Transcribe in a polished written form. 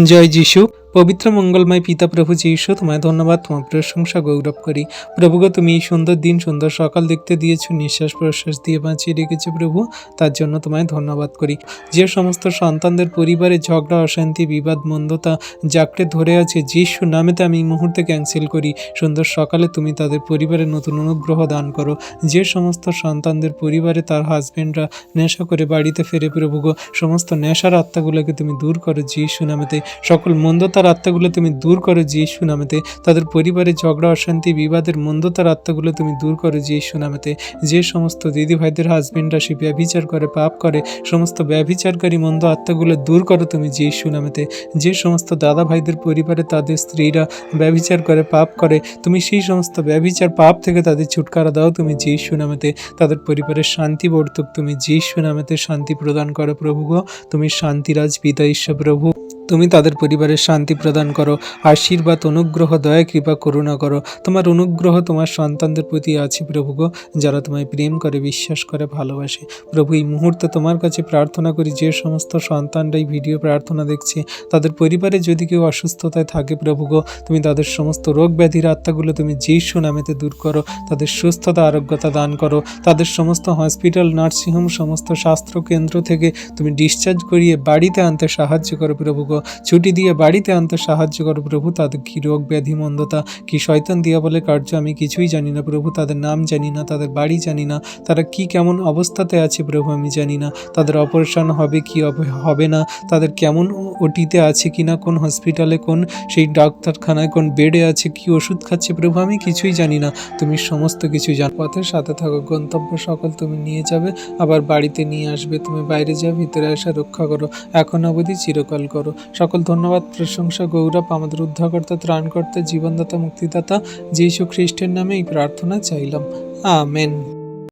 জয় যিশু। পবিত্র মঙ্গলময় পিতা প্রভু যিশু, তোমায় ধন্যবাদ, তোমার প্রশংসা গৌরব করি। প্রভুগো, তুমি এই সুন্দর দিন, সুন্দর সকাল দেখতে দিয়েছো, নিঃশ্বাস প্রশ্বাস দিয়ে বাঁচিয়ে রেখেছো প্রভু, তার জন্য তোমায় ধন্যবাদ করি। যে সমস্ত সন্তানদের পরিবারে ঝগড়া, অশান্তি, বিবাদ, মন্দতা জাকড়ে ধরে আছে, যিশু নামেতে আমি এই মুহূর্তে ক্যান্সেল করি। সুন্দর সকালে তুমি তাদের পরিবারে নতুন অনুগ্রহ দান করো। যে সমস্ত সন্তানদের পরিবারে তার হাজবেন্ডরা নেশা করে বাড়িতে ফেরে প্রভুগো, সমস্ত নেশার আত্মাগুলোকে তুমি দূর করো যিশু নামেতে। সকল মন্দতার আত্মাগুলো তুমি দূর করো যিশু নামেতে। তাদের পরিবারে ঝগড়া, অশান্তি, বিবাদের মন্দতার আত্মাগুলো তুমি দূর করো যিশু নামেতে। যে সমস্ত দিদি ভাইদের হাজবেন্ডরা সে ব্যভিচার করে, পাপ করে, সমস্ত ব্যভিচারকারী মন্দ আত্মাগুলো দূর করো তুমি যিশু নামেতে। যে সমস্ত দাদা ভাইদের পরিবারে তাদের স্ত্রীরা ব্যভিচার করে, পাপ করে, তুমি সেই সমস্ত ব্যভিচার পাপ থেকে তাদের ছুটকারা দাও তুমি যিশু নামেতে। তাদের পরিবারের শান্তি বর্তুক তুমি যিশু নামেতে। শান্তি প্রদান করো প্রভু গো, তুমি শান্তিরাজ পিতা ঈশ্বর প্রভু। তুমি তাদের পরিবারের শান্তি প্রদান করো, আশীর্বাদ, অনুগ্রহ, দয়া, কৃপা, করুণা করো। তোমার অনুগ্রহ তোমার সন্তানদের প্রতি আছে প্রভু গো, যারা তোমায় প্রেম করে, বিশ্বাস করে, ভালোবাসে। প্রভু, এই মুহূর্তে তোমার কাছে প্রার্থনা করি, যে সমস্ত সন্তানরা এই ভিডিও প্রার্থনা দেখছে, তাদের পরিবারে যদি কেউ অসুস্থতায় থাকে প্রভু গো, তুমি তাদের সমস্ত রোগ ব্যাধির আত্মাগুলো তুমি যিশু নামেতে দূর করো। তাদের সুস্থতা, আরোগ্যতা দান করো। তাদের সমস্ত হসপিটাল, নার্সিংহোম, সমস্ত স্বাস্থ্য কেন্দ্র থেকে তুমি ডিসচার্জ করিয়ে বাড়িতে আনতে সাহায্য করো প্রভু গো। ছুটি দিয়ে বাড়িতে আনতে সাহায্য করো প্রভু। তাদের কী রোগ ব্যাধি, মন্দতা, কি শয়তান দিয়া বলে কার্য আমি কিছুই জানি না প্রভু। তাদের নাম জানি না, তাদের বাড়ি জানি না, তারা কি কেমন অবস্থাতে আছে প্রভু আমি জানি না। তাদের অপারেশন হবে কি হবে না, তাদের কেমন ওটিতে আছে কি না, কোন হসপিটালে, কোন সেই ডাক্তারখানায়, কোন বেডে আছে, কি ওষুধ খাচ্ছে প্রভু আমি কিছুই জানি না। তুমি সমস্ত কিছু জানো। পথের সাথে থাকো, গন্তব্য সকল তুমি নিয়ে যাবে, আবার বাড়িতে নিয়ে আসবে। তুমি বাইরে যাও, ভিতরে আসা রক্ষা করো, এখন অবধি চিরকাল করো। সকল ধন্যবাদ, প্রশংসা, গৌরব আমাদের উদ্ধারকর্তা, ত্রাণকর্তা, জীবনদাতা, মুক্তিদাতা যিশু খ্রিস্টের নামে এই প্রার্থনা চাইলাম। আমেন।